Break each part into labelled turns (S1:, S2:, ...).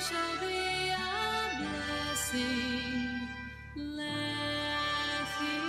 S1: shall be a blessing. Let thee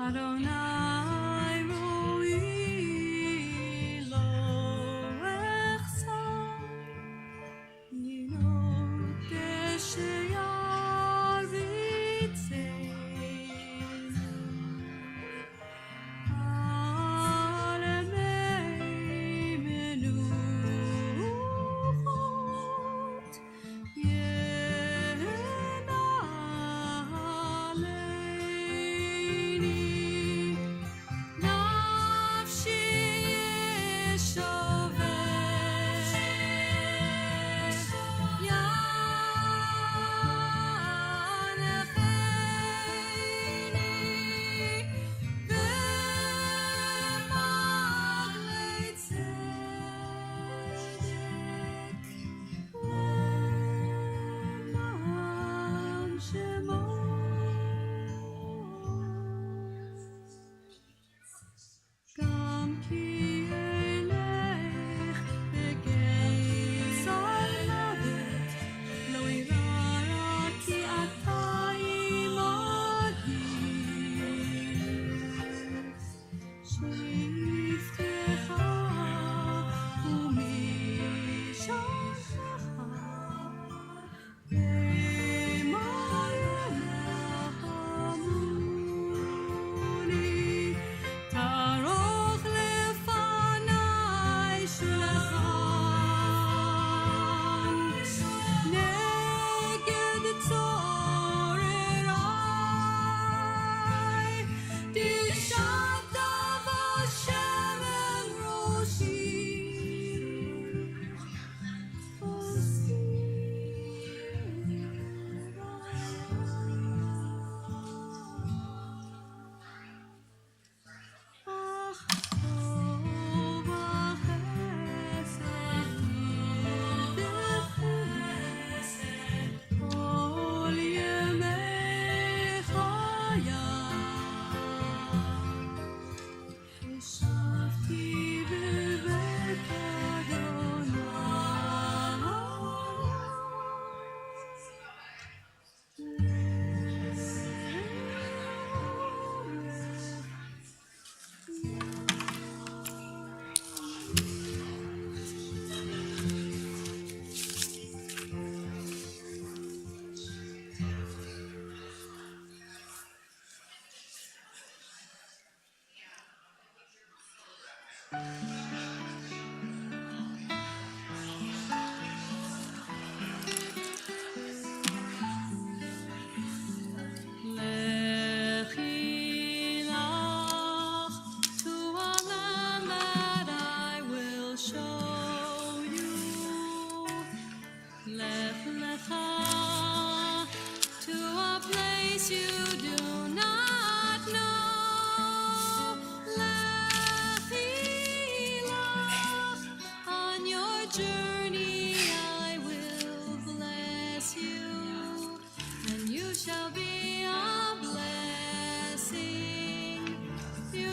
S1: Adonai ro'i lo echsar yinot sheyar v'tzein alemei menuchot yenaleini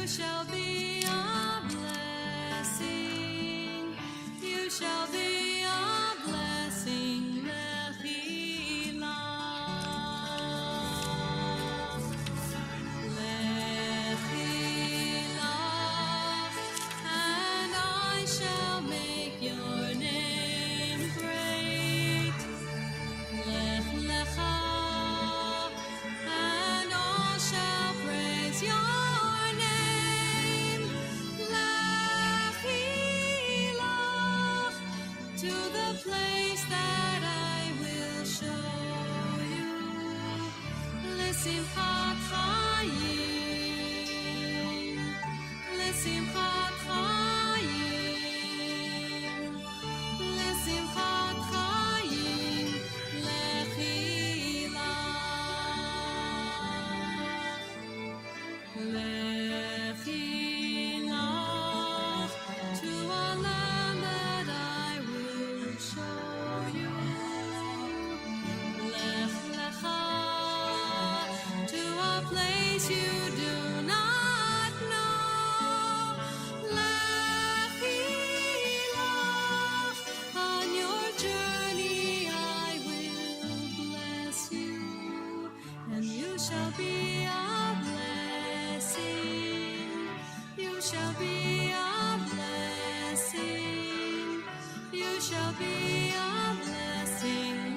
S1: shall be a blessing. You shall be a blessing. And I shall make your name great. Lech lecha, and all shall praise your name. Lech ilach, to the place that I will show you. L'simchat chayim, l'simchat chayim, l'simchat chayim, lech ilach, lech ilach, to a land that I will show you. Lech lecha, to a place you do not know. Lech ilach, on your journey I will bless you, and you shall be a blessing. You shall be a blessing. You shall be a blessing.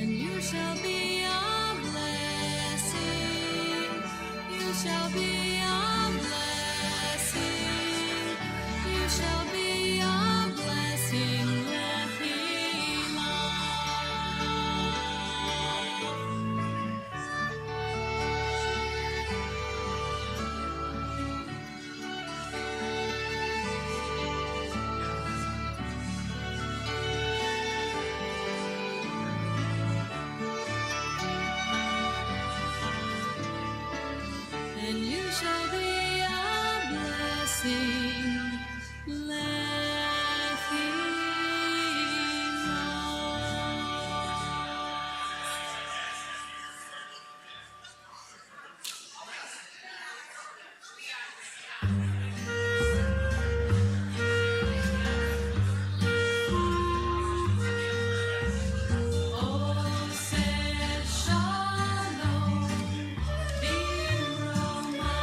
S1: Lech shall be a blessing. You shall be a blessing. Lech and you shall be a blessing. Lech Shalom, Bimroma.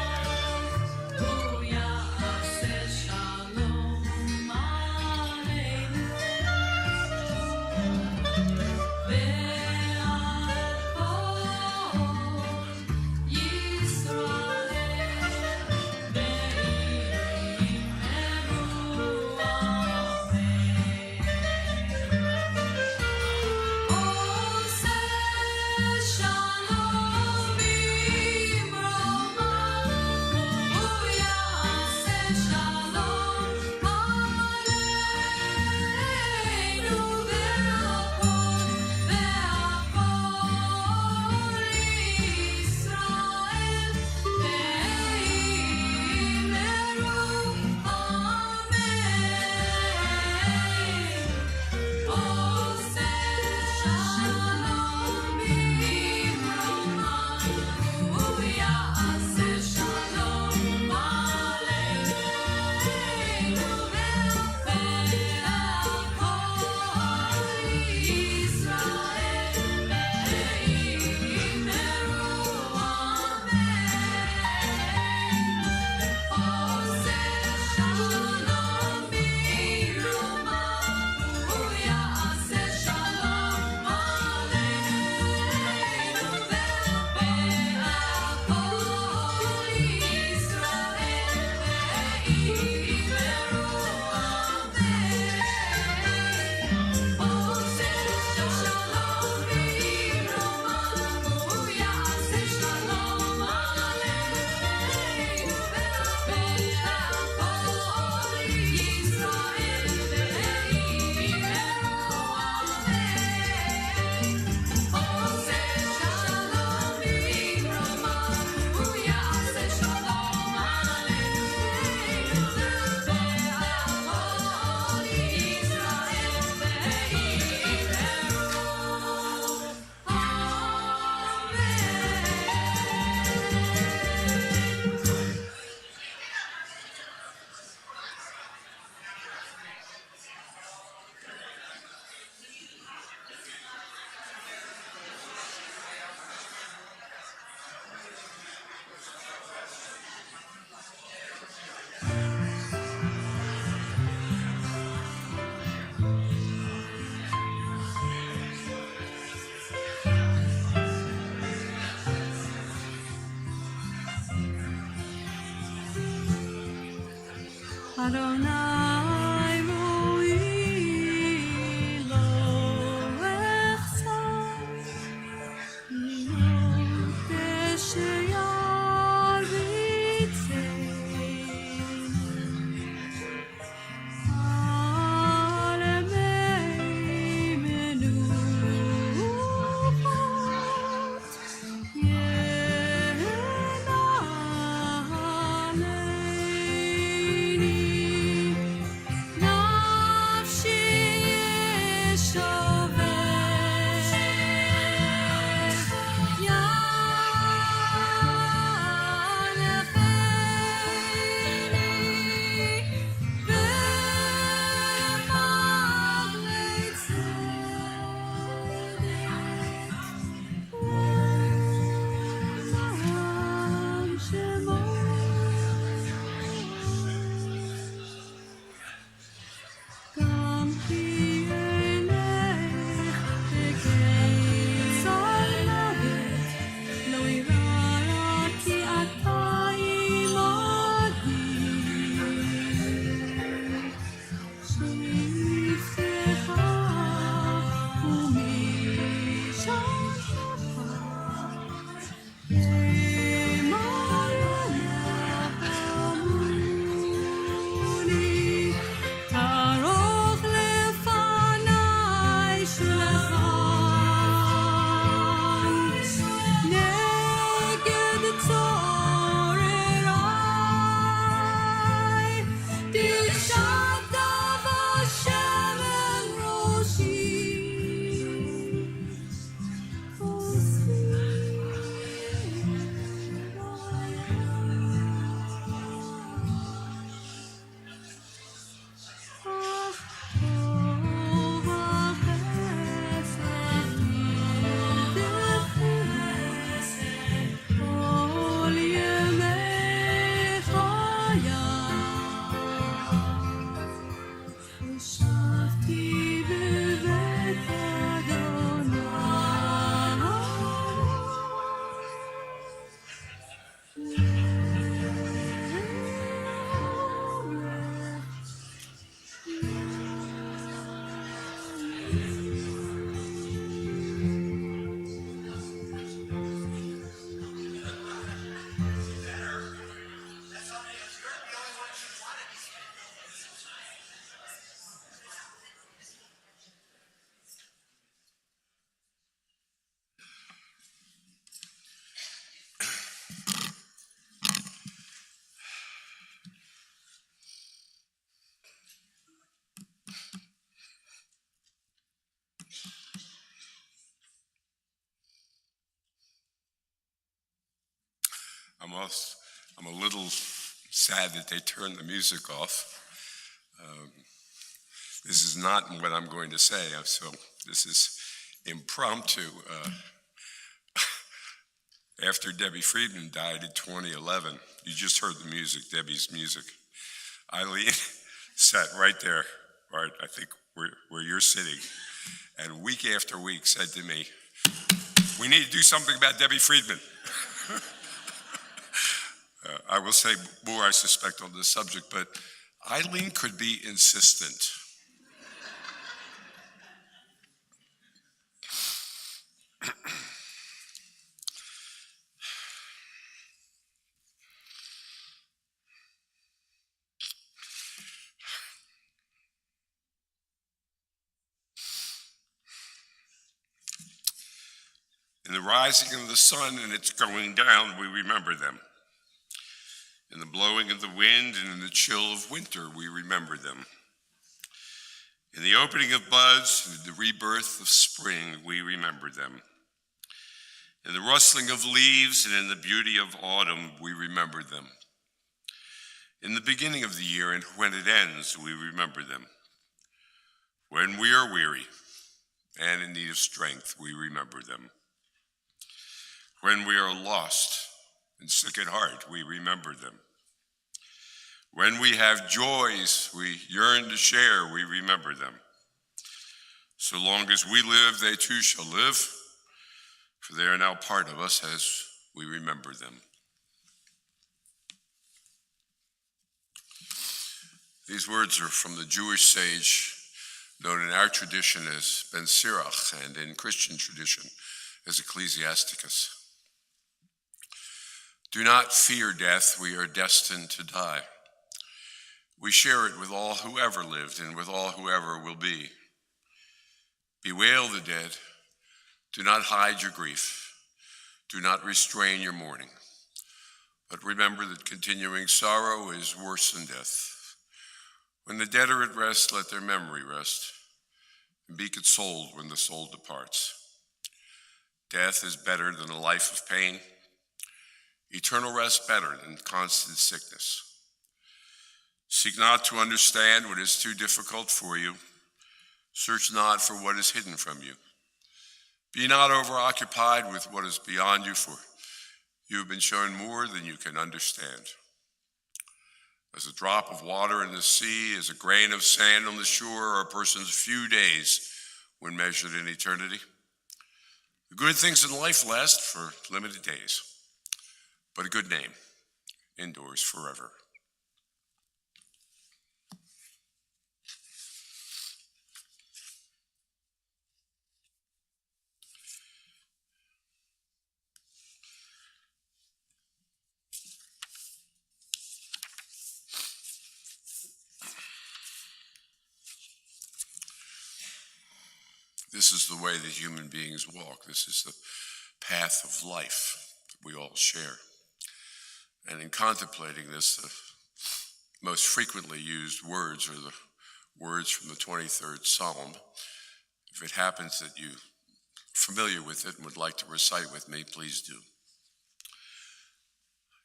S1: Adonai ro'i lo echzar, להיות שירביצנו על ימי מנוחות ינעלני נפשי ישובב גם כי אלך בקיצר מוות לא אירא כי אתה עמדי שבטך ומשענתך ימלא תערוך לפניי שולחן נגד צורריי דשת בשמן ראשי כל ימי חיי ישבתי בבית
S2: I'm a little sad that they turned the music off. This is not what I'm going to say, so this is impromptu. After Debbie Friedman died in 2011, you just heard the music, Debbie's music. Eileen sat right there, right, I think where you're sitting, and week after week said to me, "We need to do something about Debbie Friedman." I will say more, I suspect, on this subject, but Eileen could be insistent. In the rising of the sun and its going down, we remember them. In the blowing of the wind and in the chill of winter, we remember them. In the opening of buds and the rebirth of spring, we remember them. In the rustling of leaves and in the beauty of autumn, we remember them. In the beginning of the year and when it ends, we remember them. When we are weary and in need of strength, we remember them. When we are lost and sick at heart, we remember them. When we have joys we yearn to share, we remember them. So long as we live, they too shall live, for they are now part of us as we remember them. These words are from the Jewish sage known in our tradition as Ben Sirach and in Christian tradition as Ecclesiasticus. Do not fear death, we are destined to die. We share it with all who ever lived and with all who ever will be. Bewail the dead, do not hide your grief, do not restrain your mourning. But remember that continuing sorrow is worse than death. When the dead are at rest, let their memory rest, and be consoled when the soul departs. Death is better than a life of pain, eternal rest better than constant sickness. Seek not to understand what is too difficult for you. Search not for what is hidden from you. Be not overoccupied with what is beyond you, for you have been shown more than you can understand. As a drop of water in the sea, as a grain of sand on the shore, are a person's few days when measured in eternity. The good things in life last for limited days, but a good name endures forever. This is the way that human beings walk. This is the path of life that we all share. And in contemplating this, the most frequently used words are the words from the 23rd Psalm. If it happens that you're familiar with it and would like to recite with me, please do.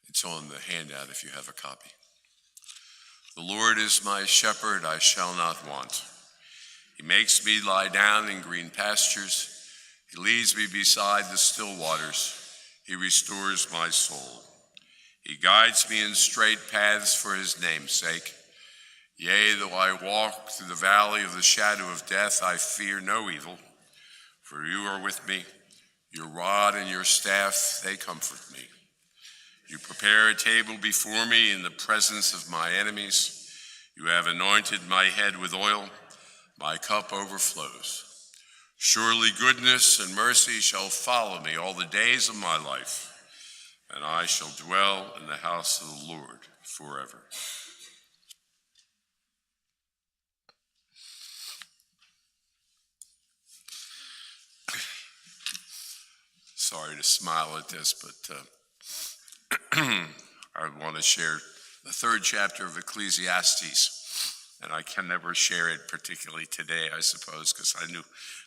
S2: It's on the handout if you have a copy. The Lord is my shepherd, I shall not want. He makes me lie down in green pastures. He leads me beside the still waters. He restores my soul. He guides me in straight paths for his name's sake. Yea, though I walk through the valley of the shadow of death, I fear no evil, for you are with me. Your rod and your staff, they comfort me. You prepare a table before me in the presence of my enemies. You have anointed my head with oil. My cup overflows. Surely goodness and mercy shall follow me all the days of my life, and I shall dwell in the house of the Lord forever. Sorry to smile at this, but I want to share the 3rd chapter of Ecclesiastes. And I can never share it particularly today, I suppose, because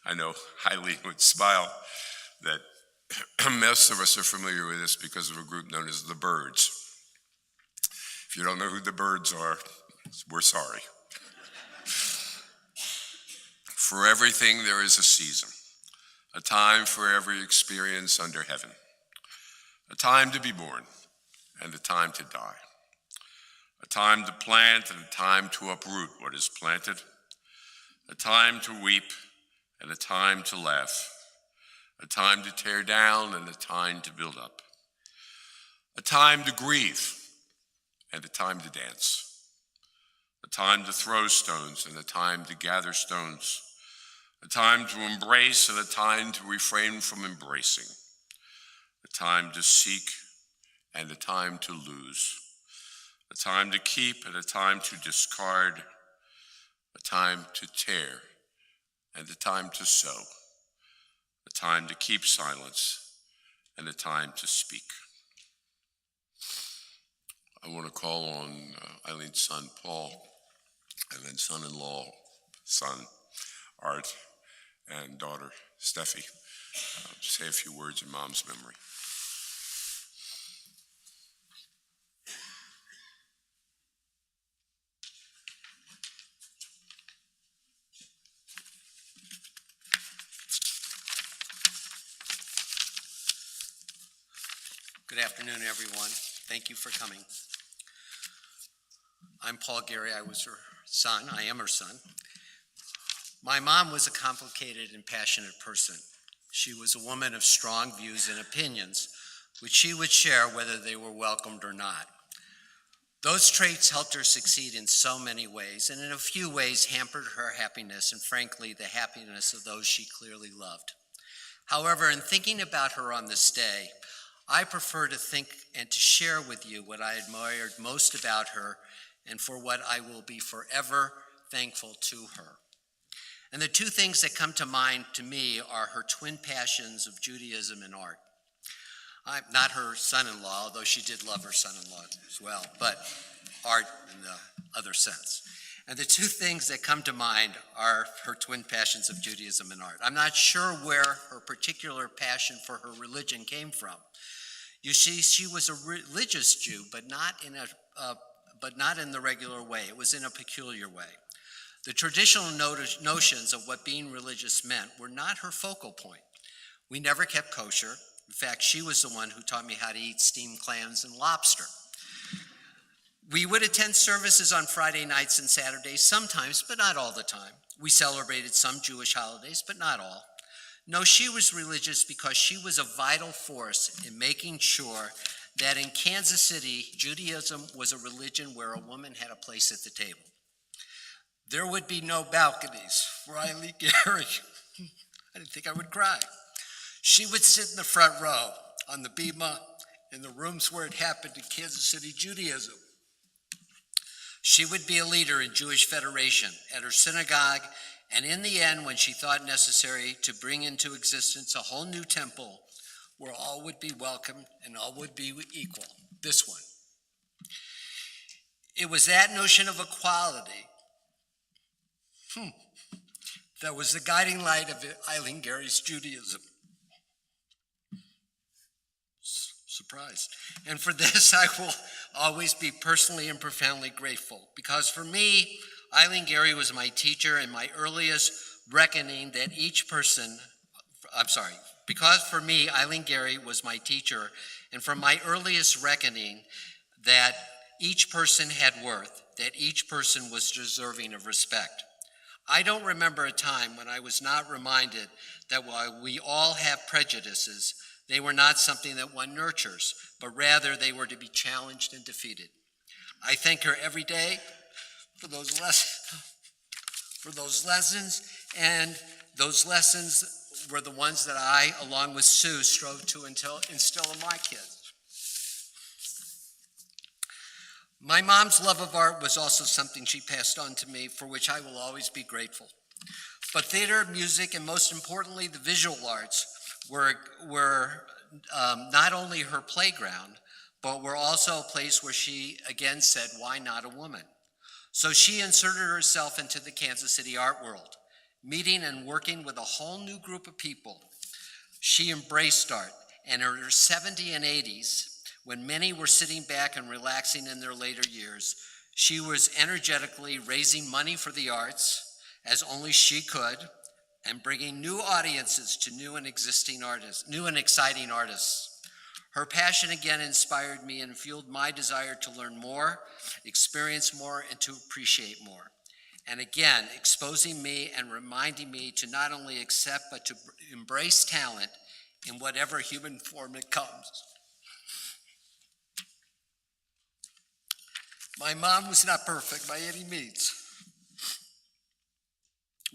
S2: I know Eileen would smile that most of us are familiar with this because of a group known as the Birds. If you don't know who the Birds are, we're sorry. For everything there is a season, a time for every experience under heaven, a time to be born and a time to die. A time to plant and a time to uproot what is planted, a time to weep and a time to laugh, a time to tear down and a time to build up, a time to grieve and a time to dance, a time to throw stones and a time to gather stones, a time to embrace and a time to refrain from embracing, a time to seek and a time to lose, a time to keep and a time to discard, a time to tear and a time to sow, a time to keep silence and a time to speak. I want to call on Eileen's son, Paul, and then son-in-law, son, Art, and daughter, Steffi, to say a few words in Mom's memory.
S3: Good afternoon, everyone. Thank you for coming. I'm Paul Garry. I was her son. I am her son. My mom was a complicated and passionate person. She was a woman of strong views and opinions, which she would share whether they were welcomed or not. Those traits helped her succeed in so many ways, and in a few ways hampered her happiness and, frankly, the happiness of those she clearly loved. However, in thinking about her on this day, I prefer to think and to share with you what I admired most about her and for what I will be forever thankful to her. And the two things that come to mind to me are her twin passions of Judaism and art. I'm not her son-in-law, although she did love her son-in-law as well, but art in the other sense. And the two things that come to mind are her twin passions of Judaism and art. I'm not sure where her particular passion for her religion came from. You see, she was a religious Jew, but not in the regular way. It was in a peculiar way. The traditional notions of what being religious meant were not her focal point. We never kept kosher. In fact, she was the one who taught me how to eat steamed clams and lobster. We would attend services on Friday nights and Saturdays sometimes, but not all the time. We celebrated some Jewish holidays, but not all. No, she was religious because she was a vital force in making sure that in Kansas City, Judaism was a religion where a woman had a place at the table. There would be no balconies for Eileen Garry. I didn't think I would cry. She would sit in the front row on the bima in the rooms where it happened in Kansas City Judaism. She would be a leader in Jewish Federation at her synagogue, and in the end, when she thought necessary to bring into existence a whole new temple where all would be welcome and all would be equal, this one. It was that notion of equality that was the guiding light of Eileen Garry's Judaism. Surprised. And for this, I will always be personally and profoundly grateful, because for me, Eileen Garry was my teacher and my earliest reckoning that because for me, Eileen Garry was my teacher, and from my earliest reckoning that each person had worth, that each person was deserving of respect. I don't remember a time when I was not reminded that while we all have prejudices, they were not something that one nurtures, but rather they were to be challenged and defeated. I thank her every day for those lessons, and those lessons were the ones that I, along with Sue, strove to instill in my kids. My mom's love of art was also something she passed on to me, for which I will always be grateful. But theater, music, and most importantly, the visual arts were not only her playground, but were also a place where she again said, why not a woman? So she inserted herself into the Kansas City art world, meeting and working with a whole new group of people. She embraced art, and in her 70s and 80s, when many were sitting back and relaxing in their later years, she was energetically raising money for the arts, as only she could, and bringing new audiences to new and exciting artists. Her passion again inspired me and fueled my desire to learn more, experience more, and to appreciate more. And again, exposing me and reminding me to not only accept, but to embrace talent in whatever human form it comes. My mom was not perfect by any means.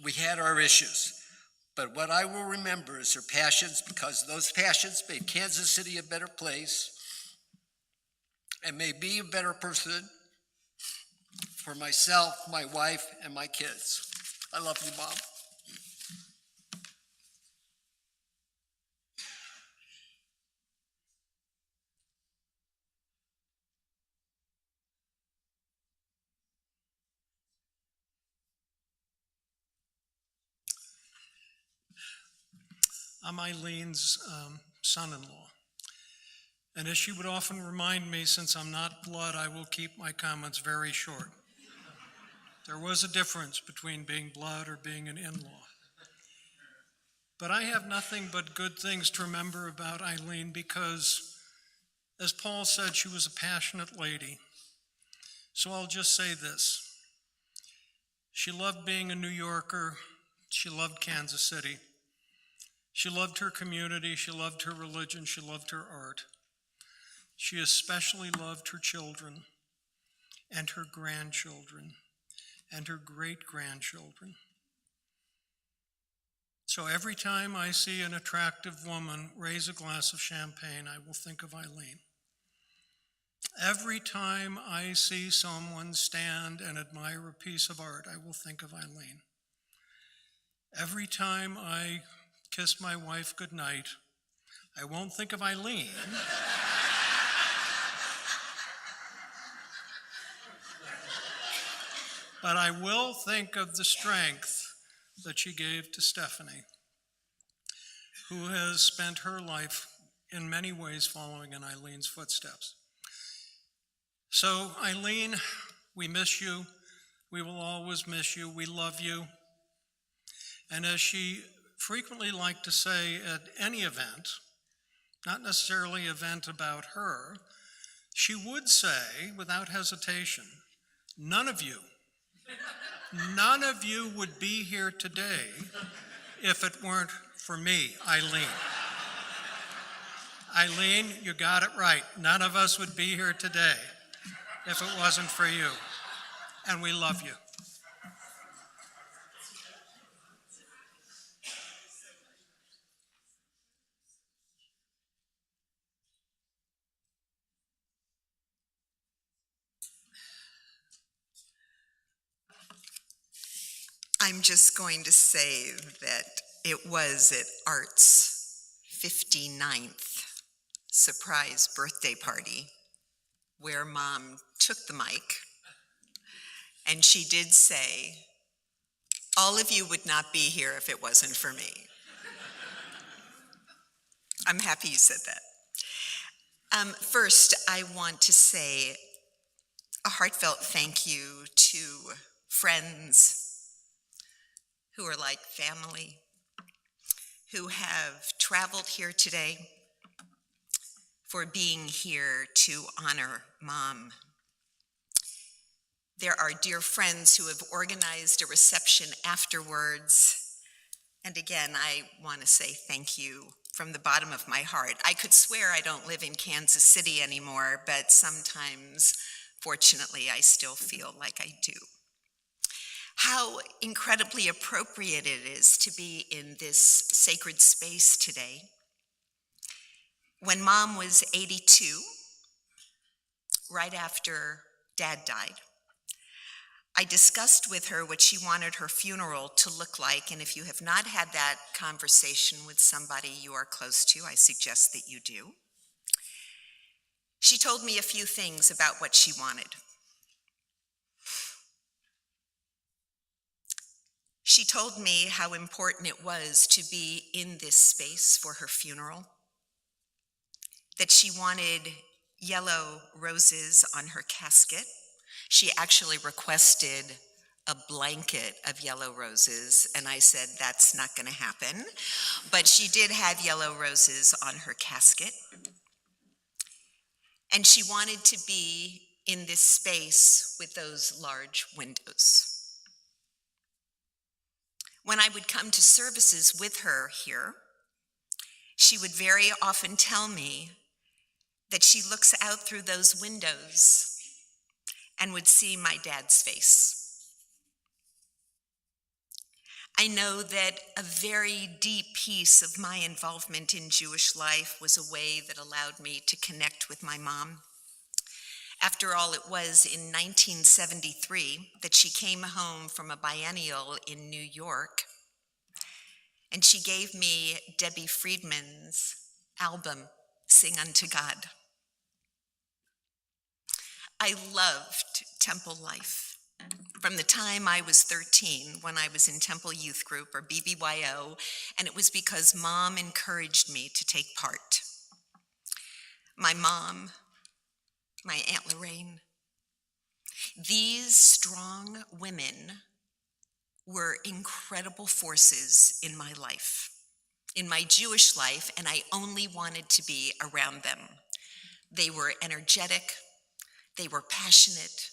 S3: We had our issues, but what I will remember is her passions, because those passions made Kansas City a better place and made me a better person for myself, my wife, and my kids. I love you, Mom.
S4: I'm Eileen's son-in-law. And as she would often remind me, since I'm not blood, I will keep my comments very short. There was a difference between being blood or being an in-law. But I have nothing but good things to remember about Eileen because, as Paul said, she was a passionate lady. So I'll just say this. She loved being a New Yorker. She loved Kansas City. She loved her community, she loved her religion, she loved her art. She especially loved her children. and her grandchildren and her great-grandchildren. So every time I see an attractive woman raise a glass of champagne, I will think of Eileen. Every time I see someone stand and admire a piece of art, I will think of Eileen. Every time I kiss my wife goodnight, I won't think of Eileen. But I will think of the strength that she gave to Stephanie, who has spent her life in many ways following in Eileen's footsteps. So, Eileen, we miss you. We will always miss you. We love you. And as she frequently liked to say at any event, not necessarily an event about her, she would say, without hesitation, none of you would be here today if it weren't for me, Eileen. Eileen, you got it right. None of us would be here today if it wasn't for you. And we love you.
S5: I'm just going to say that it was at Art's 59th surprise birthday party where Mom took the mic, and she did say, all of you would not be here if it wasn't for me. I'm happy you said that. First, I want to say a heartfelt thank you to friends who are like family, who have traveled here today, for being here to honor Mom. There are dear friends who have organized a reception afterwards. And again, I want to say thank you from the bottom of my heart. I could swear I don't live in Kansas City anymore, but sometimes, fortunately, I still feel like I do. How incredibly appropriate it is to be in this sacred space today. When Mom was 82, right after Dad died, I discussed with her what she wanted her funeral to look like, and if you have not had that conversation with somebody you are close to, I suggest that you do. She told me a few things about what she wanted. She told me how important it was to be in this space for her funeral, that she wanted yellow roses on her casket. She actually requested a blanket of yellow roses, and I said, that's not going to happen. But she did have yellow roses on her casket. And she wanted to be in this space with those large windows. When I would come to services with her here, she would very often tell me that she looks out through those windows and would see my dad's face. I know that a very deep piece of my involvement in Jewish life was a way that allowed me to connect with my mom. After all, it was in 1973 that she came home from a biennial in New York, and she gave me Debbie Friedman's album, Sing Unto God. I loved Temple life. From the time I was 13, when I was in Temple Youth Group, or BBYO, and it was because Mom encouraged me to take part. My mom, my Aunt Lorraine. These strong women were incredible forces in my life, in my Jewish life, and I only wanted to be around them. They were energetic, they were passionate,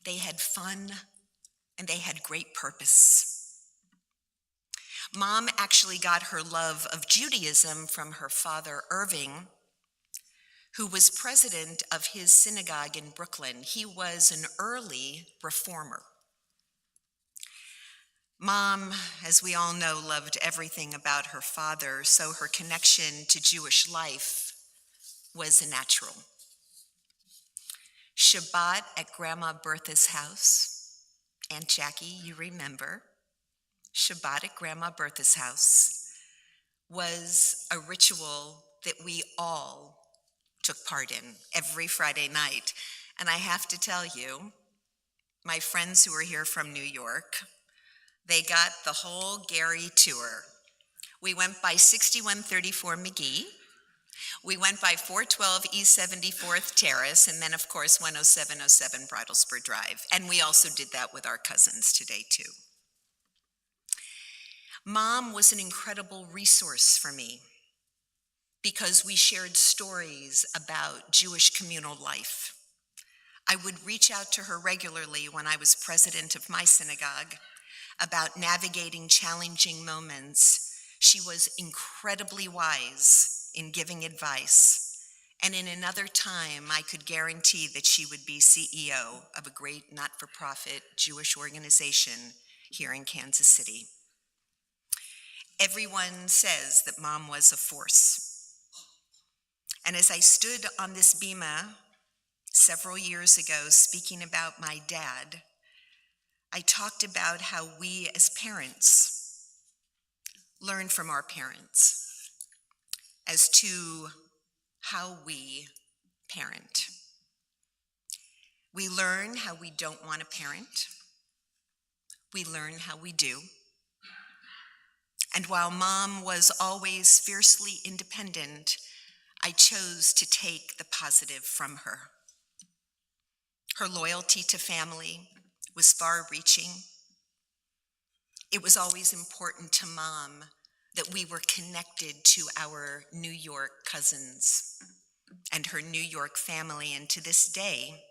S5: they had fun, and they had great purpose. Mom actually got her love of Judaism from her father, Irving, who was president of his synagogue in Brooklyn. He was an early reformer. Mom, as we all know, loved everything about her father, so her connection to Jewish life was a natural. Shabbat at Grandma Bertha's house. Aunt Jackie, you remember. Shabbat at Grandma Bertha's house was a ritual that we all took part in every Friday night. And I have to tell you, my friends who are here from New York, they got the whole Garry tour. We went by 6134 McGee. We went by 412 East 74th Terrace, and then, of course, 10707 Bridlespur Drive. And we also did that with our cousins today, too. Mom was an incredible resource for me because we shared stories about Jewish communal life. I would reach out to her regularly when I was president of my synagogue about navigating challenging moments. She was incredibly wise in giving advice, and in another time, I could guarantee that she would be CEO of a great not-for-profit Jewish organization here in Kansas City. Everyone says that Mom was a force. And as I stood on this bima several years ago speaking about my dad, I talked about how we as parents learn from our parents as to how we parent. We learn how we don't want to parent. We learn how we do. And while Mom was always fiercely independent, I chose to take the positive from her. Her loyalty to family was far-reaching. It was always important to Mom that we were connected to our New York cousins and her New York family, and to this day,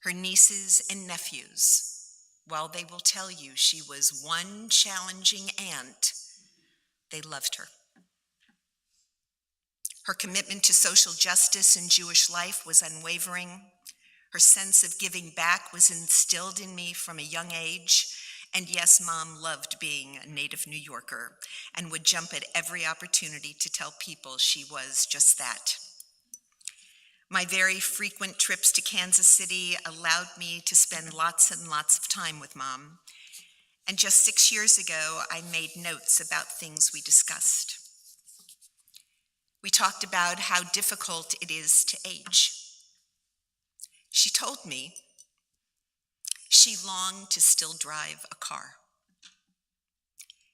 S5: her nieces and nephews, while they will tell you she was one challenging aunt, they loved her. Her commitment to social justice and Jewish life was unwavering. Her sense of giving back was instilled in me from a young age. And yes, Mom loved being a native New Yorker and would jump at every opportunity to tell people she was just that. My very frequent trips to Kansas City allowed me to spend lots and lots of time with Mom. And just 6 years ago, I made notes about things we discussed. We talked about how difficult it is to age. She told me she longed to still drive a car.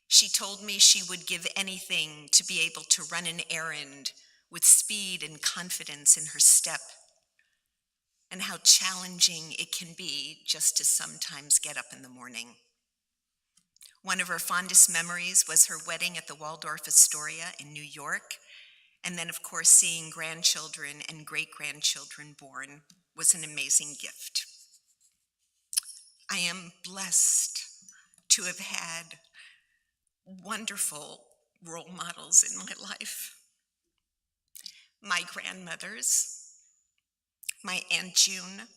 S5: She told me she would give anything to be able to run an errand with speed and confidence in her step, and how challenging it can be just to sometimes get up in the morning. One of her fondest memories was her wedding at the Waldorf Astoria in New York, and then, of course, seeing grandchildren and great-grandchildren born was an amazing gift. I am blessed to have had wonderful role models in my life. My grandmothers, my Aunt June.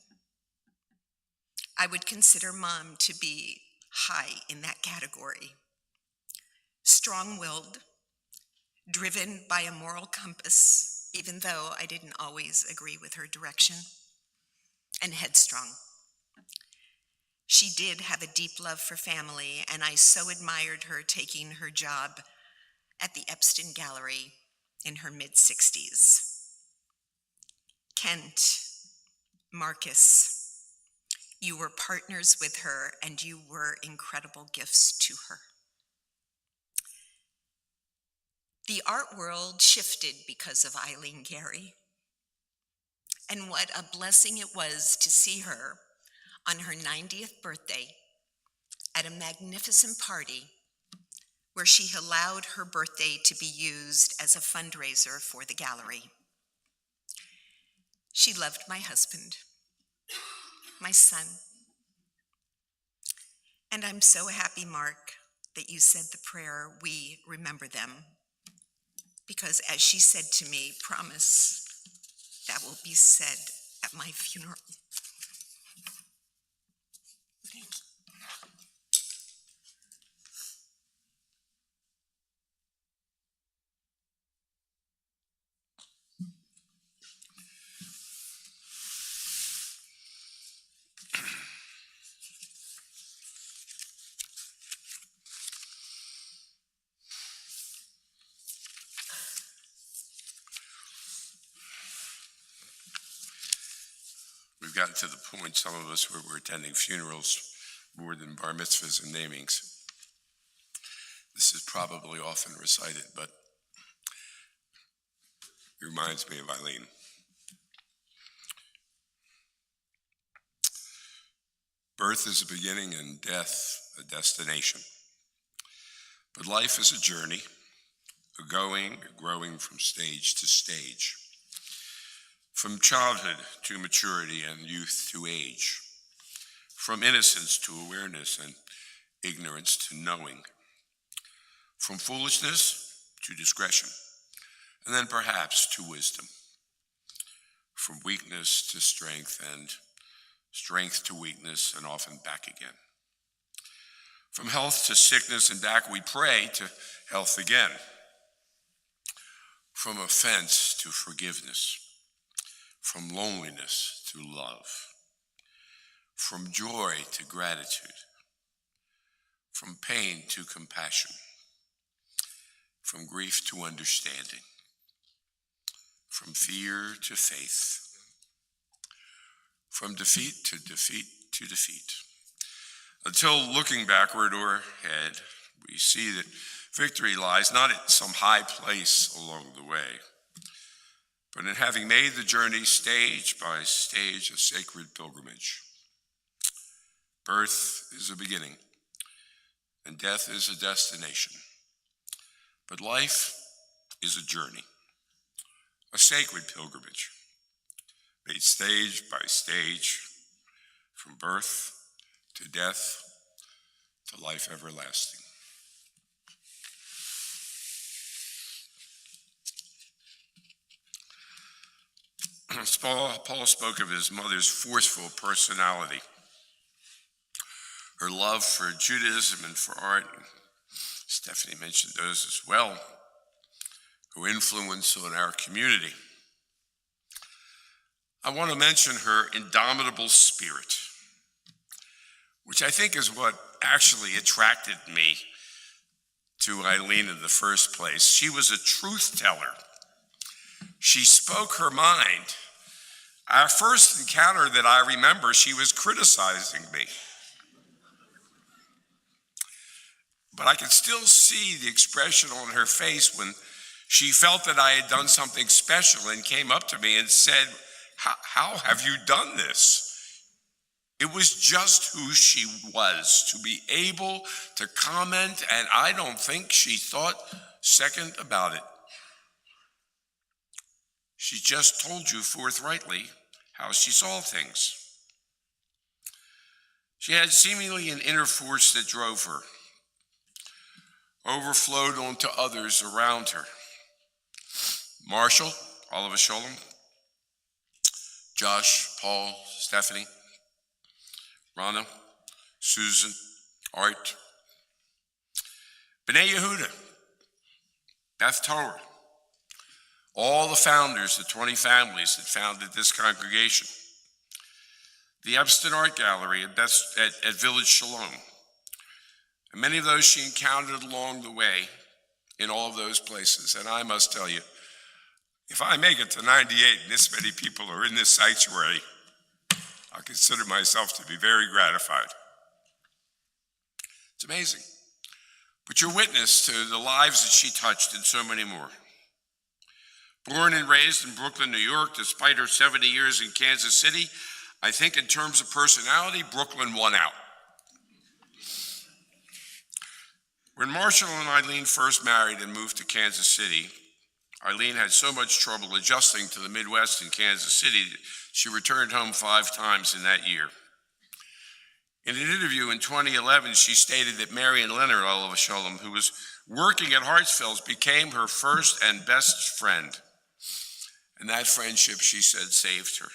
S5: I would consider Mom to be high in that category. Strong-willed, driven by a moral compass, even though I didn't always agree with her direction, and headstrong. She did have a deep love for family, and I so admired her taking her job at the Epstein Gallery in her mid-60s. Kent, Marcus, you were partners with her, and you were incredible gifts to her. The art world shifted because of Eileen Garry, and what a blessing it was to see her on her 90th birthday at a magnificent party where she allowed her birthday to be used as a fundraiser for the gallery. She loved my husband, my son, and I'm so happy, Mark, that you said the prayer, "We remember them," because as she said to me, promise that will be said at my funeral. Thank you.
S2: We've gotten to the point, some of us, where we're attending funerals more than bar mitzvahs and namings. This is probably often recited, but it reminds me of Eileen. Birth is a beginning and death a destination. But life is a journey, a going, a growing from stage to stage. From childhood to maturity and youth to age. From innocence to awareness and ignorance to knowing. From foolishness to discretion, and then perhaps to wisdom. From weakness to strength and strength to weakness and often back again. From health to sickness and back, we pray to health again. From offense to forgiveness. From loneliness to love. From joy to gratitude. From pain to compassion. From grief to understanding. From fear to faith. From defeat to defeat to defeat. Until looking backward or ahead, we see that victory lies not at some high place along the way, but in having made the journey stage by stage a sacred pilgrimage. Birth is a beginning, and death is a destination. But life is a journey, a sacred pilgrimage, made stage by stage, from birth to death to life everlasting. Paul spoke of his mother's forceful personality, her love for Judaism and for art. Stephanie mentioned those as well, her influence on our community. I want to mention her indomitable spirit, which I think is what actually attracted me to Eileen in the first place. She was a truth teller. She spoke her mind. Our first encounter that I remember, she was criticizing me. But I could still see the expression on her face when she felt that I had done something special and came up to me and said, "How have you done this?" It was just who she was, to be able to comment, and I don't think she thought second about it. She just told you forthrightly how she saw things. She had seemingly an inner force that drove her, overflowed onto others around her. Marshall, Oliver Sholem, Josh, Paul, Stephanie, Rana, Susan, Art, B'nai Yehuda, Beth Torah, all the founders, the 20 families that founded this congregation, the Epstein Art Gallery at Village Shalom, and many of those she encountered along the way in all of those places. And I must tell you, if I make it to 98 and this many people are in this sanctuary, I consider myself to be very gratified. It's amazing. But you're witness to the lives that she touched and so many more. Born and raised in Brooklyn, New York, despite her 70 years in Kansas City, I think in terms of personality, Brooklyn won out. When Marshall and Eileen first married and moved to Kansas City, Eileen had so much trouble adjusting to the Midwest in Kansas City that she returned home 5 times in that year. In an interview in 2011, she stated that Marion Leonard, Oliver Sholem, who was working at Hartsfield's, became her first and best friend. And that friendship, she said, saved her.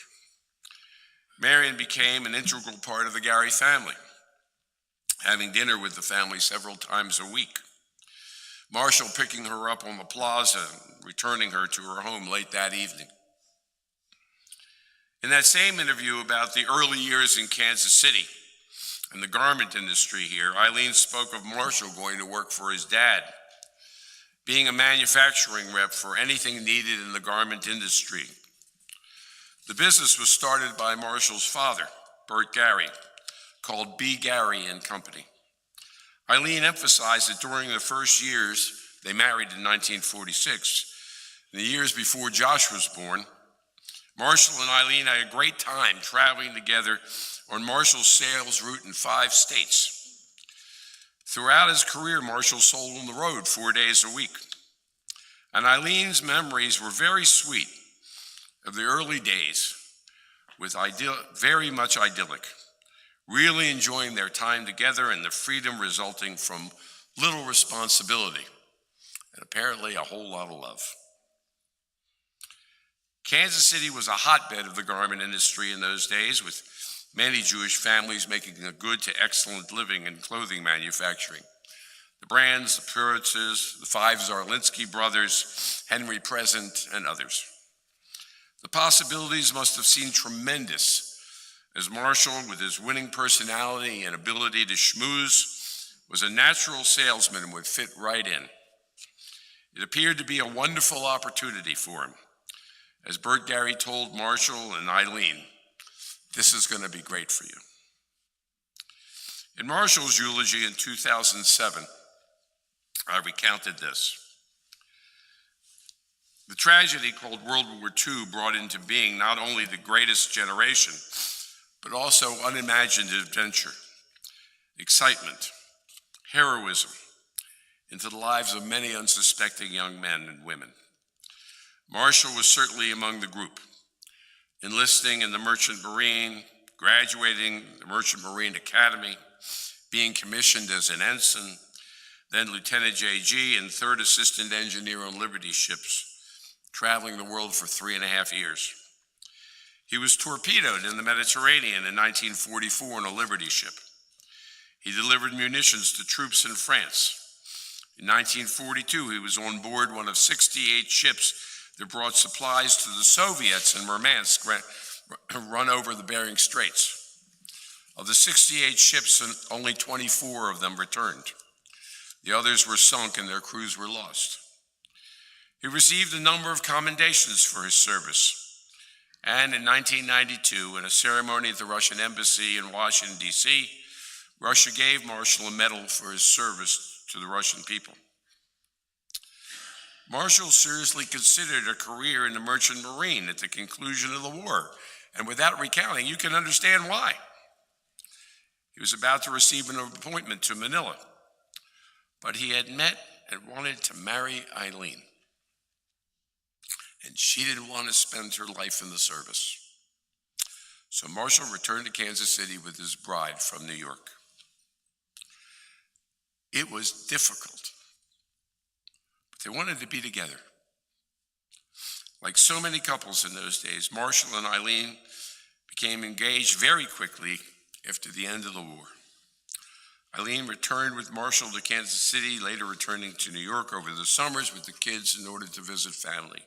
S2: Marion became an integral part of the Garry family, having dinner with the family several times a week. Marshall picking her up on the plaza and returning her to her home late that evening. In that same interview about the early years in Kansas City and the garment industry here, Eileen spoke of Marshall going to work for his dad, being a manufacturing rep for anything needed in the garment industry. The business was started by Marshall's father, Bert Garry, called B. Garry and Company. Eileen emphasized that during the first years, they married in 1946, in the years before Josh was born, Marshall and Eileen had a great time traveling together on Marshall's sales route in 5 states. Throughout his career, Marshall sold on the road 4 days a week. And Eileen's memories were very sweet of the early days, with very much idyllic, really enjoying their time together and the freedom resulting from little responsibility and apparently a whole lot of love. Kansas City was a hotbed of the garment industry in those days, with many Jewish families making a good to excellent living in clothing manufacturing. The Brands, the Puritzes, the 5 Zarlinski brothers, Henry Present, and others. The possibilities must have seemed tremendous as Marshall, with his winning personality and ability to schmooze, was a natural salesman and would fit right in. It appeared to be a wonderful opportunity for him. As Bert Garry told Marshall and Eileen, this is going to be great for you. In Marshall's eulogy in 2007, I recounted this. The tragedy called World War II brought into being not only the greatest generation, but also unimagined adventure, excitement, heroism into the lives of many unsuspecting young men and women. Marshall was certainly among the group, enlisting in the Merchant Marine, graduating the Merchant Marine Academy, being commissioned as an ensign, then Lieutenant JG and 3rd Assistant Engineer on Liberty ships, traveling the world for 3.5 years. He was torpedoed in the Mediterranean in 1944 on a Liberty ship. He delivered munitions to troops in France. In 1942, he was on board one of 68 ships that brought supplies to the Soviets in Murmansk, run over the Bering Straits. Of the 68 ships, only 24 of them returned. The others were sunk and their crews were lost. He received a number of commendations for his service. And in 1992, in a ceremony at the Russian embassy in Washington, D.C., Russia gave Marshall a medal for his service to the Russian people. Marshall seriously considered a career in the Merchant Marine at the conclusion of the war, and without recounting, you can understand why. He was about to receive an appointment to Manila, but he had met and wanted to marry Eileen, and she didn't want to spend her life in the service. So Marshall returned to Kansas City with his bride from New York. It was difficult, but they wanted to be together. Like so many couples in those days, Marshall and Eileen became engaged very quickly after the end of the war. Eileen returned with Marshall to Kansas City, later returning to New York over the summers with the kids in order to visit family.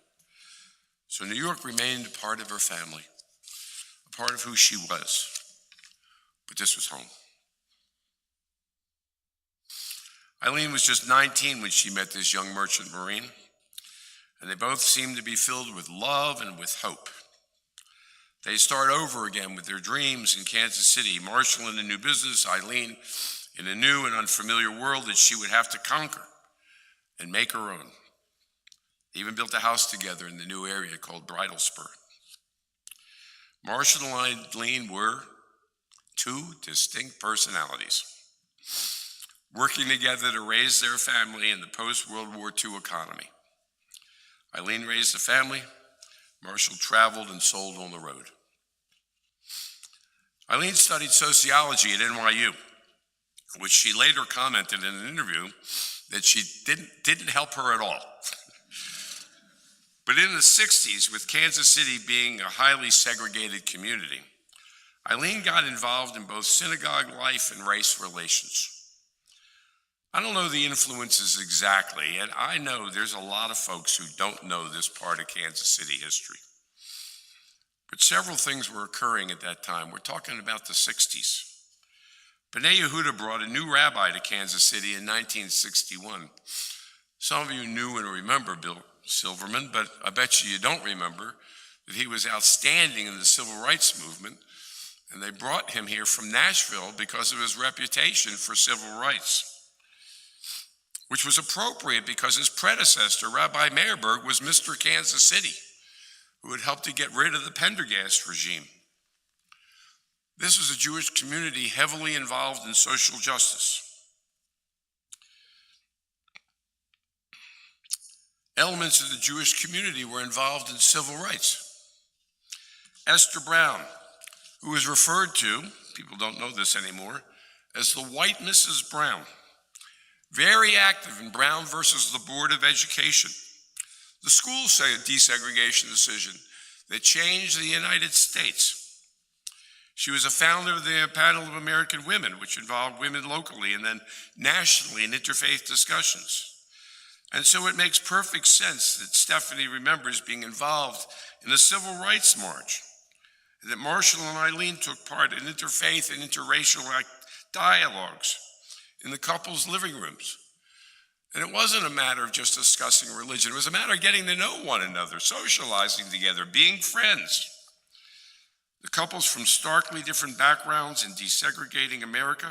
S2: So New York remained a part of her family, a part of who she was. But this was home. Eileen was just 19 when she met this young merchant marine, and they both seemed to be filled with love and with hope. They start over again with their dreams in Kansas City, Marshall in a new business, Eileen in a new and unfamiliar world that she would have to conquer and make her own. They even built a house together in the new area called Bridal Spur. Marshall and Eileen were two distinct personalities, working together to raise their family in the post-World War II economy. Eileen raised a family, Marshall traveled and sold on the road. Eileen studied sociology at NYU, which she later commented in an interview that she didn't help her at all. But in the 60s, with Kansas City being a highly segregated community, Eileen got involved in both synagogue life and race relations. I don't know the influences exactly, and I know there's a lot of folks who don't know this part of Kansas City history. But several things were occurring at that time. We're talking about the 60s. B'nai Yehuda brought a new rabbi to Kansas City in 1961. Some of you knew and remember Bill Silverman, but I bet you don't remember that he was outstanding in the civil rights movement, and they brought him here from Nashville because of his reputation for civil rights, which was appropriate because his predecessor, Rabbi Meyerberg, was Mr. Kansas City, who had helped to get rid of the Pendergast regime. This was a Jewish community heavily involved in social justice. Elements of the Jewish community were involved in civil rights. Esther Brown, who is referred to, people don't know this anymore, as the White Mrs. Brown, very active in Brown versus the Board of Education, the school desegregation decision that changed the United States. She was a founder of the Panel of American Women, which involved women locally and then nationally in interfaith discussions. And so it makes perfect sense that Stephanie remembers being involved in the Civil Rights March, and that Marshall and Eileen took part in interfaith and interracial dialogues in the couple's living rooms. And it wasn't a matter of just discussing religion. It was a matter of getting to know one another, socializing together, being friends. The couples from starkly different backgrounds in desegregating America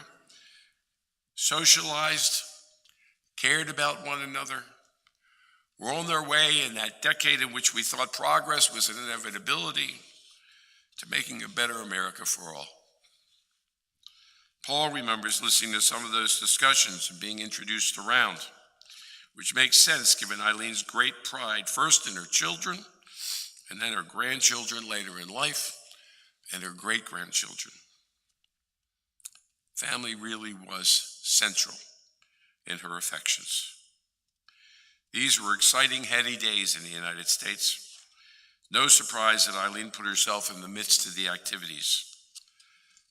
S2: socialized, cared about one another, were on their way in that decade in which we thought progress was an inevitability to making a better America for all. Paul remembers listening to some of those discussions and being introduced around, which makes sense given Eileen's great pride, first in her children, and then her grandchildren later in life, and her great-grandchildren. Family really was central in her affections. These were exciting, heady days in the United States. No surprise that Eileen put herself in the midst of the activities.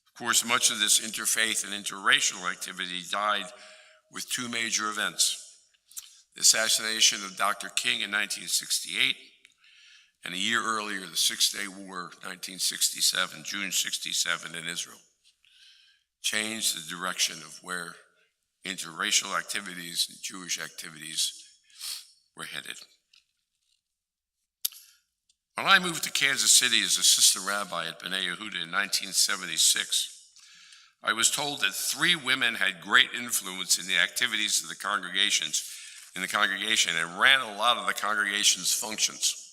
S2: Of course, much of this interfaith and interracial activity died with two major events: the assassination of Dr. King in 1968, and a year earlier, the Six-Day War, 1967, June 67 in Israel, changed the direction of where interracial activities and Jewish activities were headed. When I moved to Kansas City as assistant rabbi at B'nai Yehuda in 1976, I was told that 3 women had great influence in the activities of the congregation and ran a lot of the congregation's functions.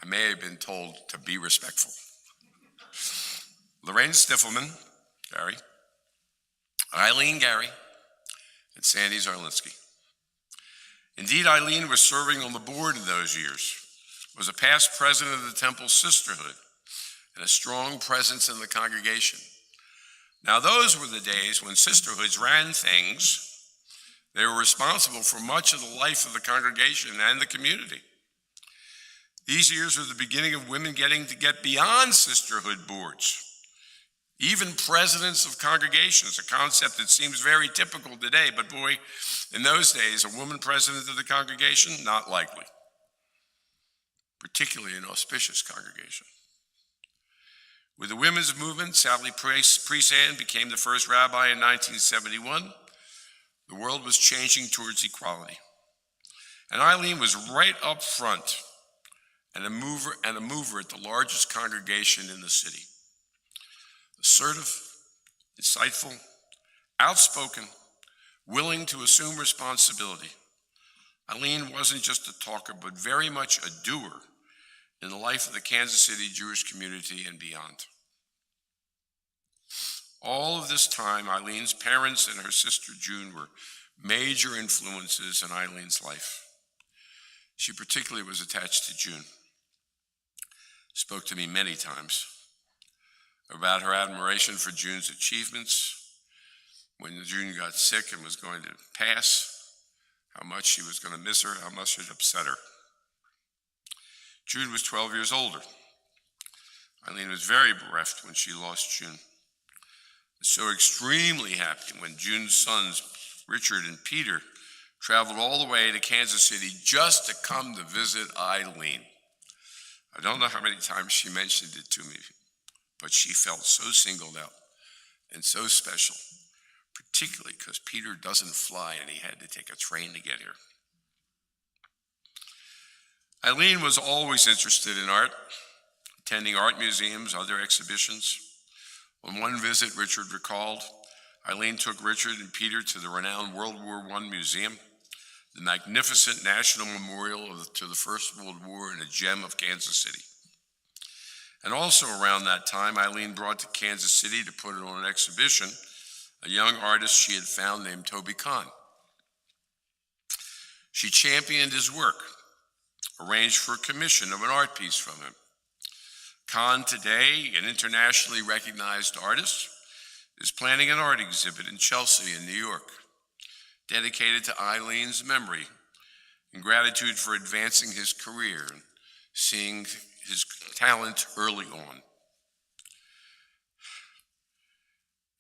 S2: I may have been told to be respectful. Lorraine Stiffelman, Garry, Eileen, Garry, and Sandy Zarlinski. Indeed, Eileen was serving on the board in those years, was a past president of the Temple Sisterhood, and a strong presence in the congregation. Now, those were the days when sisterhoods ran things. They were responsible for much of the life of the congregation and the community. These years were the beginning of women getting to get beyond sisterhood boards, even presidents of congregations, a concept that seems very typical today, but boy, in those days, a woman president of the congregation, not likely, particularly an auspicious congregation. With the women's movement, Sally Priesand became the first rabbi in 1971. The world was changing towards equality. And Eileen was right up front and a mover at the largest congregation in the city. Assertive, insightful, outspoken, willing to assume responsibility. Eileen wasn't just a talker, but very much a doer in the life of the Kansas City Jewish community and beyond. All of this time, Eileen's parents and her sister June were major influences in Eileen's life. She particularly was attached to June. Spoke to me many times about her admiration for June's achievements, when June got sick and was going to pass, how much she was going to miss her, how much it upset her. June was 12 years older. Eileen was very bereft when she lost June. So extremely happy when June's sons, Richard and Peter, traveled all the way to Kansas City just to come to visit Eileen. I don't know how many times she mentioned it to me, but she felt so singled out and so special, particularly because Peter doesn't fly and he had to take a train to get here. Eileen was always interested in art, attending art museums, other exhibitions. On one visit, Richard recalled, Eileen took Richard and Peter to the renowned World War I Museum, the magnificent National Memorial to the First World War and a gem of Kansas City. And also around that time, Eileen brought to Kansas City to put it on an exhibition a young artist she had found named Toby Kahn. She championed his work, arranged for a commission of an art piece from him. Kahn, today an internationally recognized artist, is planning an art exhibit in Chelsea in New York, dedicated to Eileen's memory in gratitude for advancing his career and seeing his talent early on.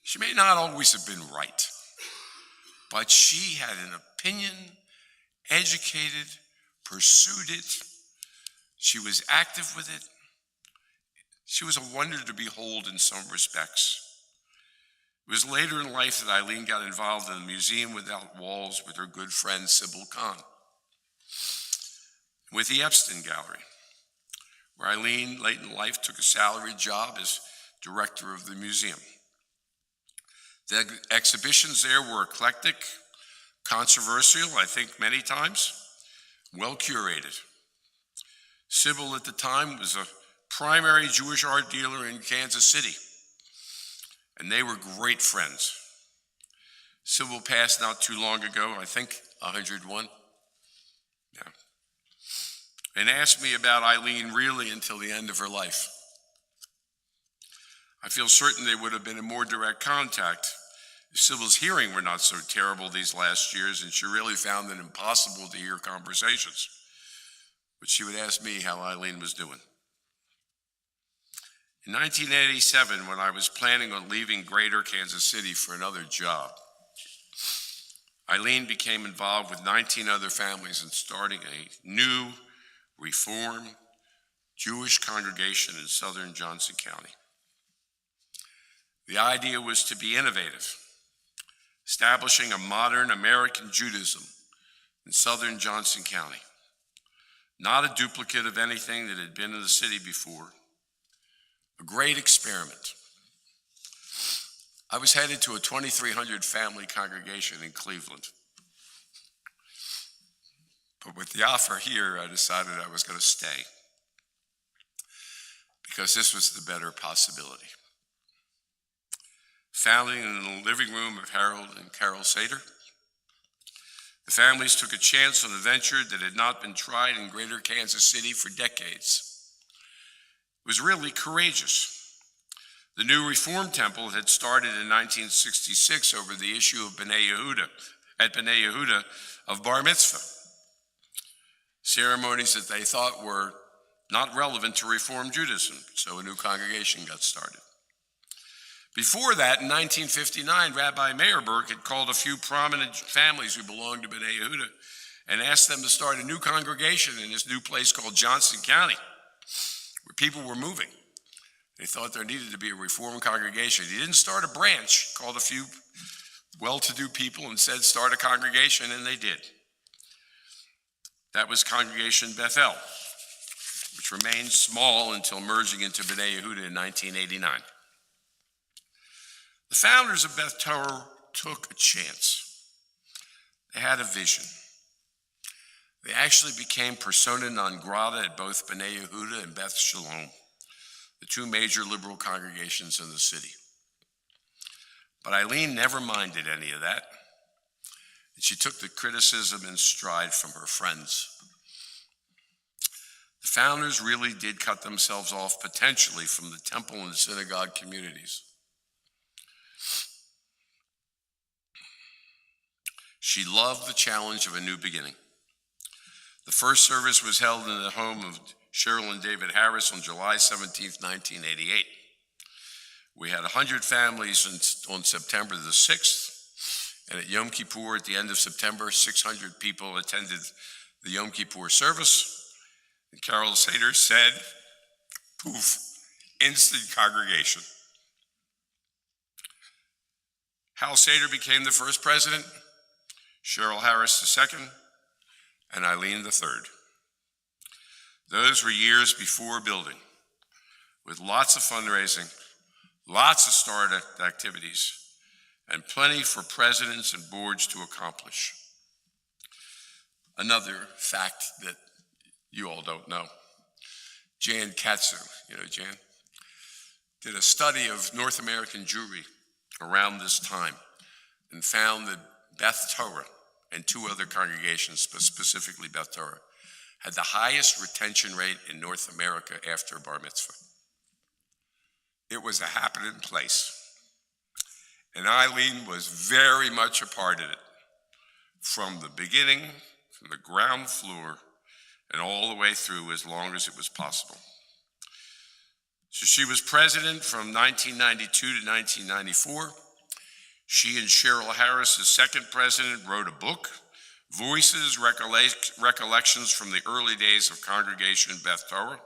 S2: She may not always have been right, but she had an opinion, educated, pursued it. She was active with it. She was a wonder to behold in some respects. It was later in life that Eileen got involved in the Museum Without Walls with her good friend Sybil Kahn, with the Epstein Gallery, where Eileen, late in life, took a salaried job as director of the museum. The exhibitions there were eclectic, controversial, I think many times, well curated. Sybil at the time was a primary Jewish art dealer in Kansas City, and they were great friends. Sybil passed not too long ago, I think 101. Yeah. And asked me about Eileen really until the end of her life. I feel certain they would have been in more direct contact if Sybil's hearing were not so terrible these last years and she really found it impossible to hear conversations. But she would ask me how Eileen was doing. In 1987, when I was planning on leaving Greater Kansas City for another job, Eileen became involved with 19 other families in starting a new Reform Jewish congregation in southern Johnson County. The idea was to be innovative, establishing a modern American Judaism in southern Johnson County, not a duplicate of anything that had been in the city before. A great experiment. I was headed to a 2,300 family congregation in Cleveland. But with the offer here, I decided I was going to stay because this was the better possibility. Founding in the living room of Harold and Carol Sater, the families took a chance on a venture that had not been tried in Greater Kansas City for decades. It was really courageous. The new Reform Temple had started in 1966 over the issue of B'nai Yehuda of Bar Mitzvah, ceremonies that they thought were not relevant to Reform Judaism, so a new congregation got started. Before that, in 1959, Rabbi Meyerberg had called a few prominent families who belonged to B'nai Yehuda and asked them to start a new congregation in this new place called Johnson County, where people were moving. They thought there needed to be a Reform congregation. He didn't start a branch, called a few well-to-do people and said, start a congregation, and they did. That was Congregation Bethel, which remained small until merging into B'nai Yehuda in 1989. The founders of Beth Torah took a chance. They had a vision. They actually became persona non grata at both B'nai Yehuda and Beth Shalom, the two major liberal congregations in the city. But Eileen never minded any of that, and she took the criticism in stride from her friends. The founders really did cut themselves off potentially from the temple and synagogue communities. She loved the challenge of a new beginning. The first service was held in the home of Cheryl and David Harris on July 17, 1988. We had 100 families on September the 6th, and at Yom Kippur at the end of September, 600 people attended the Yom Kippur service. And Carol Seder said, poof, instant congregation. Hal Seder became the first president, Cheryl Harris the second, and Eileen the third. Those were years before building, with lots of fundraising, lots of start activities, and plenty for presidents and boards to accomplish. Another fact that you all don't know, Jan Katsu, you know Jan, did a study of North American Jewry around this time and found that Beth Torah and two other congregations, but specifically Beth Torah, had the highest retention rate in North America after bar mitzvah. It was a happening place. And Eileen was very much a part of it from the beginning, from the ground floor, and all the way through as long as it was possible. So she was president from 1992 to 1994. She and Cheryl Harris, the second president, wrote a book, Voices, Recollections from the Early Days of Congregation Beth Torah.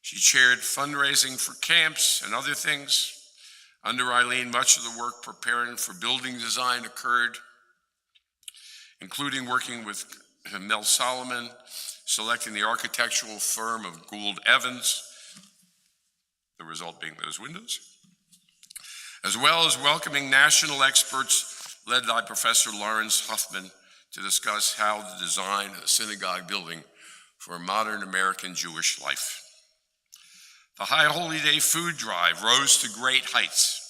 S2: She chaired fundraising for camps and other things. Under Eileen, much of the work preparing for building design occurred, including working with Mel Solomon, selecting the architectural firm of Gould Evans, the result being those windows, as well as welcoming national experts led by Professor Lawrence Huffman to discuss how to design a synagogue building for a modern American Jewish life. The High Holy Day food drive rose to great heights.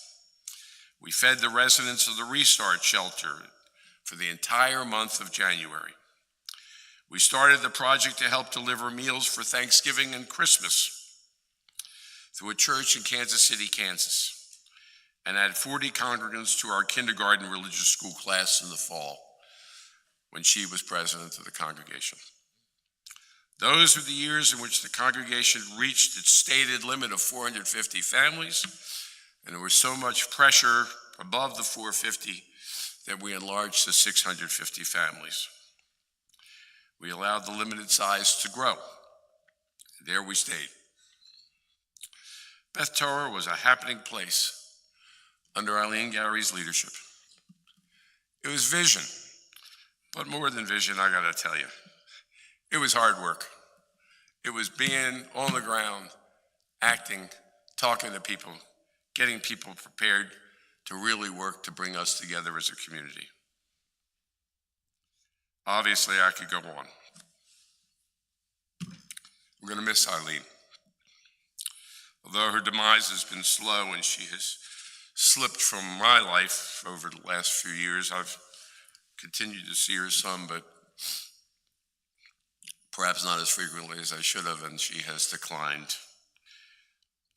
S2: We fed the residents of the Restart Shelter for the entire month of January. We started the project to help deliver meals for Thanksgiving and Christmas through a church in Kansas City, Kansas, and added 40 congregants to our kindergarten religious school class in the fall when she was president of the congregation. Those were the years in which the congregation reached its stated limit of 450 families, and there was so much pressure above the 450 that we enlarged to 650 families. We allowed the limited size to grow. There we stayed. Beth Torah was a happening place under Eileen Garry's leadership. It was vision, but more than vision, I gotta tell you, it was hard work. It was being on the ground, acting, talking to people, getting people prepared to really work to bring us together as a community. Obviously, I could go on. We're gonna miss Eileen. Although her demise has been slow and she has slipped from my life over the last few years, I've continued to see her some, but perhaps not as frequently as I should have, and she has declined.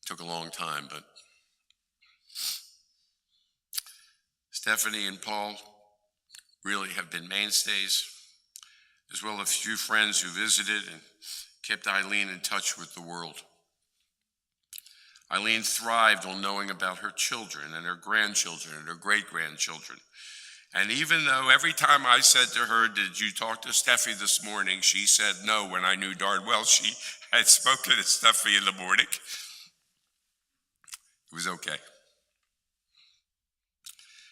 S2: Took a long time, but Stephanie and Paul really have been mainstays, as well as a few friends who visited and kept Eileen in touch with the world. Eileen thrived on knowing about her children and her grandchildren and her great-grandchildren. And even though every time I said to her, "Did you talk to Steffi this morning?" she said no, when I knew darn well she had spoken to Steffi in the morning. It was okay.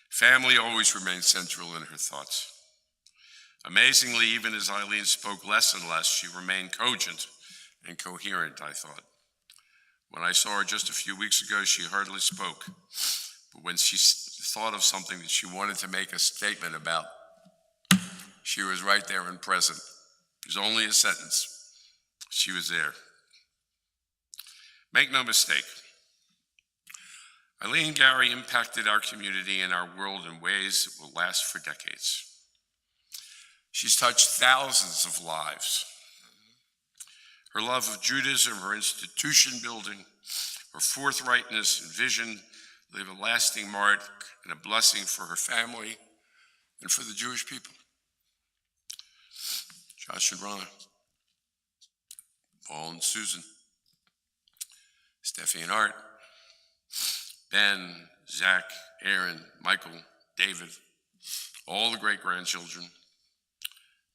S2: Family always remained central in her thoughts. Amazingly, even as Eileen spoke less and less, she remained cogent and coherent, I thought. When I saw her just a few weeks ago, she hardly spoke. But when she thought of something that she wanted to make a statement about, she was right there and present. It was only a sentence. She was there. Make no mistake, Eileen Garry impacted our community and our world in ways that will last for decades. She's touched thousands of lives. Her love of Judaism, her institution building, her forthrightness and vision leave a lasting mark and a blessing for her family and for the Jewish people. Josh and Rana, Paul and Susan, Steffi and Art, Ben, Zach, Aaron, Michael, David, all the great-grandchildren.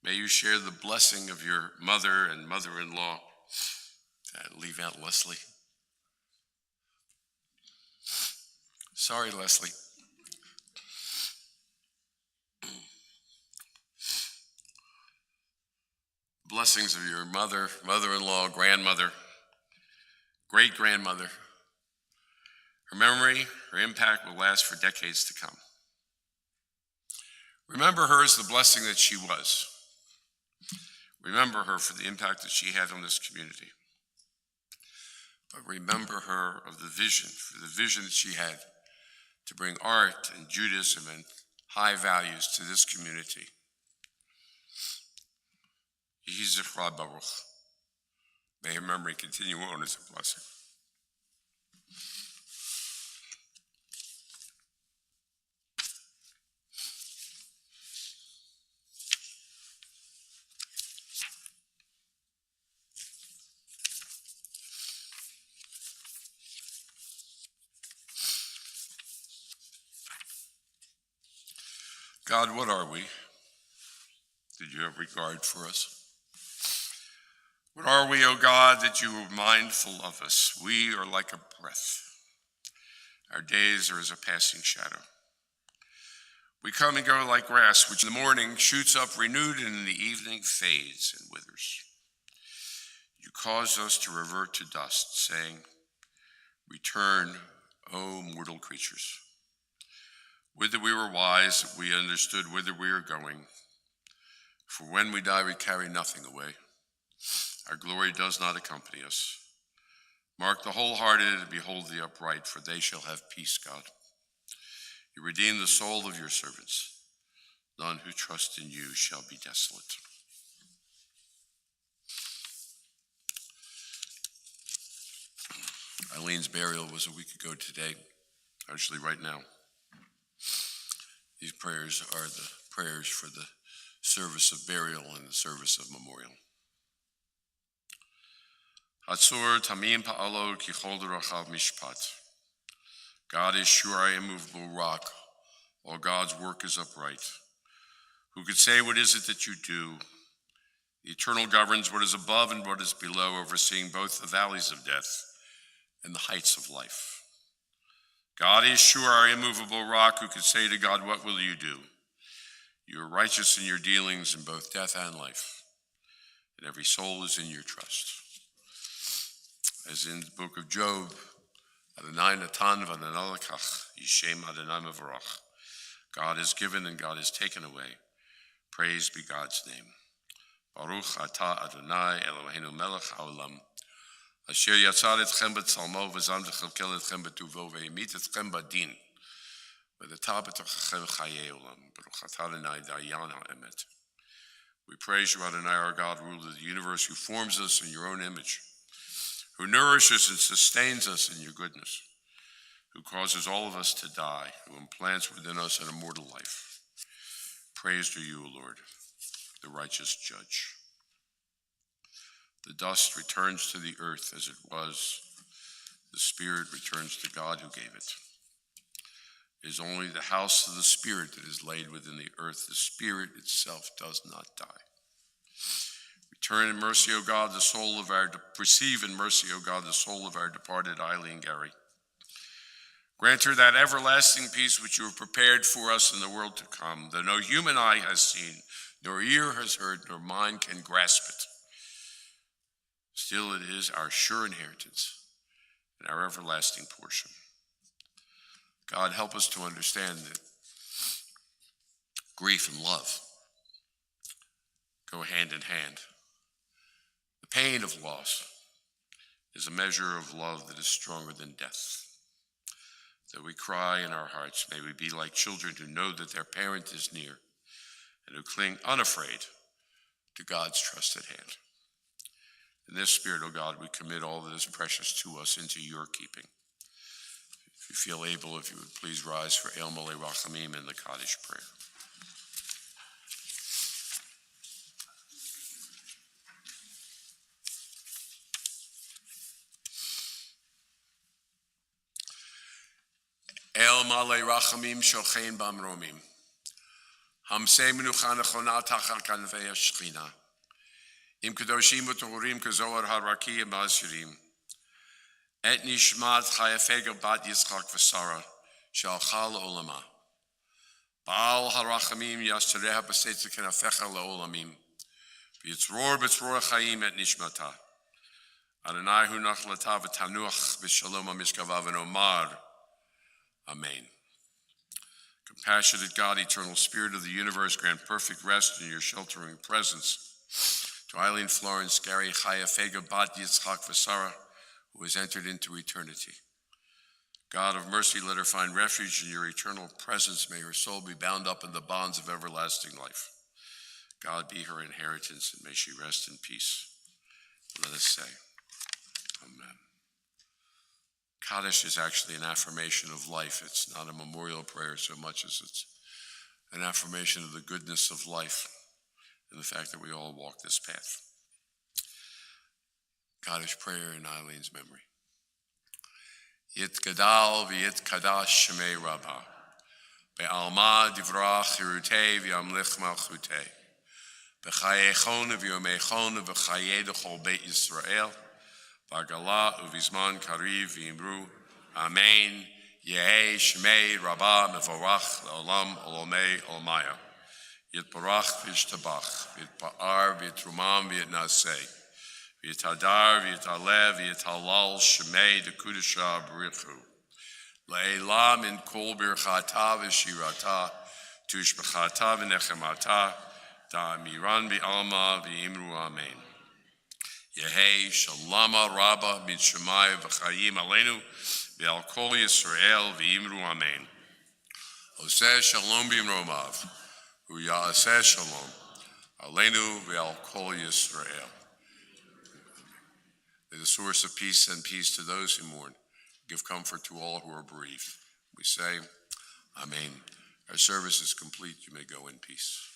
S2: May you share the blessing of your mother and mother-in-law. Leave out Leslie. Sorry, Leslie. Blessings of your mother, mother-in-law, grandmother, great-grandmother. Her memory, her impact will last for decades to come. Remember her as the blessing that she was. Remember her for the impact that she had on this community. But remember her of the vision, for the vision that she had to bring art and Judaism and high values to this community. Yehi zichra baruch. May her memory continue on as a blessing. God, what are we? Did you have regard for us? What are we, O God, that you are mindful of us? We are like a breath. Our days are as a passing shadow. We come and go like grass, which in the morning shoots up renewed and in the evening fades and withers. You cause us to revert to dust, saying, return, O mortal creatures. Would that we were wise, that we understood whither we are going. For when we die, we carry nothing away. Our glory does not accompany us. Mark the wholehearted and behold the upright, for they shall have peace, God. You redeem the soul of your servants. None who trust in you shall be desolate. Eileen's burial was a week ago today, actually right now. These prayers are the prayers for the service of burial and the service of memorial. Hatzor tamim pa'alo kichol derachav mishpat. God is sure, an immovable rock. All God's work is upright. Who could say, what is it that you do? The eternal governs what is above and what is below, overseeing both the valleys of death and the heights of life. God is sure, our immovable rock. Who could say to God, what will you do? You are righteous in your dealings in both death and life, and every soul is in your trust. As in the book of Job, Adonai natan v'Adonai lekach, Yishem Adonai mevarach. God is given and God is taken away. Praise be God's name. Baruch atah Adonai Eloheinu melech haolam. Asher yatzar etchem b'tzalmo v'zam t'chelkel etchem b'tuvo v'yimit etchem b'din. V'datah b'tochachem chayei olam. Baruch atah Adonai dayan ha'emet. We praise you, Adonai, our God, ruler of the universe, who forms us in your own image, who nourishes and sustains us in your goodness, who causes all of us to die, who implants within us an immortal life. Praise to you, O Lord, the righteous judge. The dust returns to the earth as it was. The spirit returns to God who gave it. It is only the house of the spirit that is laid within the earth. The spirit itself does not die. Return in mercy, O God, the soul of our, receive in mercy, O God, the soul of our departed Eileen Garry. Grant her that everlasting peace which you have prepared for us in the world to come, that no human eye has seen, nor ear has heard, nor mind can grasp it. Still, it is our sure inheritance and our everlasting portion. God, help us to understand that grief and love go hand in hand. The pain of loss is a measure of love that is stronger than death. That we cry in our hearts, may we be like children who know that their parent is near and who cling unafraid to God's trusted hand. In this spirit, O God, we commit all that is precious to us into your keeping. If you feel able, if you would please rise for El Malei Rachamim and the Kaddish prayer. El Male Rachamim Shochein Bamromim. Hamsei Menucha Nechona Tachal Kanvei Ashchina. Im Kedoshim V'Tohurim Kezohar HaRaki Ma'asirim. Et Nishmat Chayefegel Bat Yitzchak V'Sara Shalcha L'Olama. Baal HaRachamim Yastareha B'Seitz Kenafecha L'Olamim. V'Yitzror B'Tzror Chaim Et Nishmata. Adonai Hu Nachlata V'Tanuach V'Shalom HaMishkava V'Nomar. Amen. Compassionate God, eternal Spirit of the universe, grant perfect rest in your sheltering presence to Eileen, Florence, Garry, Chaya, Fega, Bat, Yitzchak, Vasara, who has entered into eternity. God of mercy, let her find refuge in your eternal presence. May her soul be bound up in the bonds of everlasting life. God be her inheritance, and may she rest in peace. Let us say, Amen. Kaddish is actually an affirmation of life. It's not a memorial prayer so much as it's an affirmation of the goodness of life and the fact that we all walk this path. Kaddish prayer in Eileen's memory. Yit gadal v'yit kadash shemei rabbah. Be'alma divrach hirutei v'yamlich malchutei. B'chayechon v'yomechon v'chayei d'chol beit Yisrael. V'agala uvizman kariv v'imru. Amen. Yehei shemei rabbah mevorach le'olam olomei olmaya. Yit barach v'yishtabach. Yit ba'ar v'yitrumam v'yitnasei. V'yitadar, v'yitalev, v'yitalal, shemei, dekudasha, b'richu. Le'ela min kol birchata v'shirata, tushbechata v'nechemata, da'amiran v'alma v'imru amen. Yehei shalama rabba min shemai v'chayim aleinu, v'al kol Yisrael v'imru amen. Oseh shalom b'imromav, u'ya'aseh shalom, aleinu v'al kol Yisrael. May the source of peace send peace to those who mourn. Give comfort to all who are bereaved. We say, Amen. Our service is complete. You may go in peace.